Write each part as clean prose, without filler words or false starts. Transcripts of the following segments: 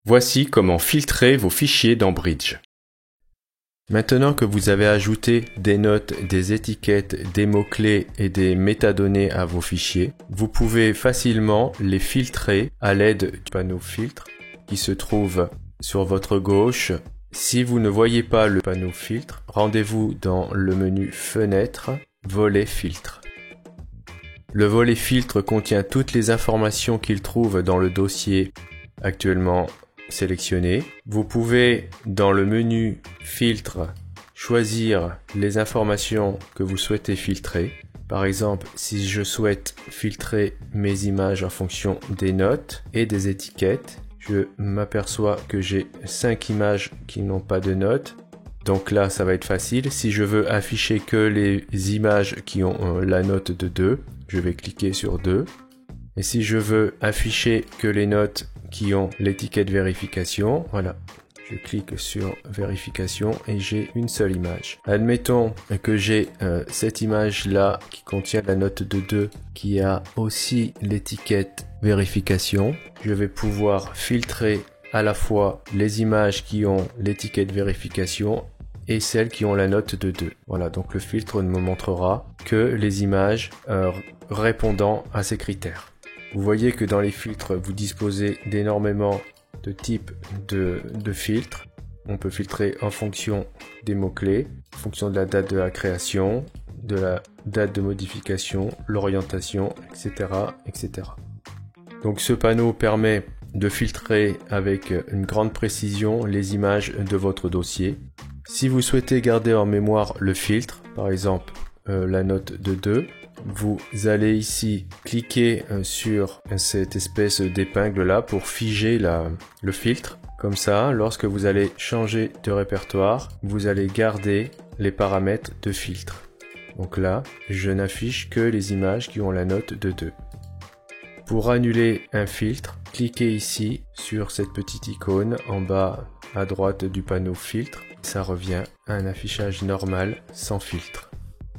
Voici comment filtrer vos fichiers dans Bridge. Maintenant que vous avez ajouté des notes, des étiquettes, des mots-clés et des métadonnées à vos fichiers, vous pouvez facilement les filtrer à l'aide du panneau filtre qui se trouve sur votre gauche. Si vous ne voyez pas le panneau filtre, rendez-vous dans le menu Fenêtre, Volet filtre. Le volet filtre contient toutes les informations qu'il trouve dans le dossier actuellement sélectionné. Vous pouvez, dans le menu Filtre, choisir les informations que vous souhaitez filtrer. Par exemple, si je souhaite filtrer mes images en fonction des notes et des étiquettes, je m'aperçois que j'ai 5 images qui n'ont pas de notes. Donc là, ça va être facile. Si je veux afficher que les images qui ont la note de 2, je vais cliquer sur 2. Et si je veux afficher que les notes qui ont l'étiquette vérification, voilà, je clique sur vérification et j'ai une seule image. Admettons que j'ai cette image-là qui contient la note de 2 qui a aussi l'étiquette vérification. Je vais pouvoir filtrer à la fois les images qui ont l'étiquette vérification et celles qui ont la note de 2. Voilà, donc le filtre ne me montrera que les images répondant à ces critères. Vous voyez que dans les filtres, vous disposez d'énormément de types de filtres. On peut filtrer en fonction des mots-clés, en fonction de la date de la création, de la date de modification, l'orientation, etc., etc. Donc ce panneau permet de filtrer avec une grande précision les images de votre dossier. Si vous souhaitez garder en mémoire le filtre, par exemple la note de 2, vous allez ici cliquer sur cette espèce d'épingle là pour figer le filtre. Comme ça, lorsque vous allez changer de répertoire, vous allez garder les paramètres de filtre. Donc là, je n'affiche que les images qui ont la note de 2. Pour annuler un filtre, cliquez ici sur cette petite icône en bas à droite du panneau filtre. Ça revient à un affichage normal sans filtre.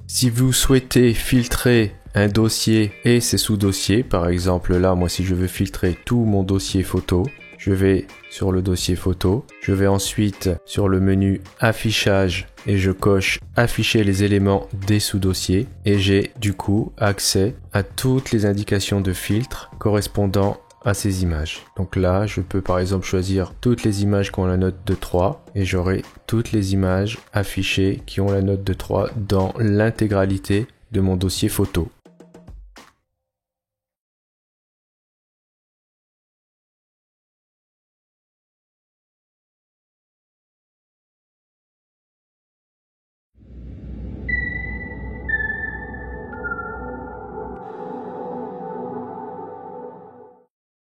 Si vous souhaitez filtrer un dossier et ses sous-dossiers, par exemple là, moi si je veux filtrer tout mon dossier photo, je vais sur le dossier photo, je vais ensuite sur le menu affichage et je coche afficher les éléments des sous-dossiers et j'ai du coup accès à toutes les indications de filtre correspondant à ces images. Donc là, je peux par exemple choisir toutes les images qui ont la note de 3 et j'aurai toutes les images affichées qui ont la note de 3 dans l'intégralité de mon dossier photo.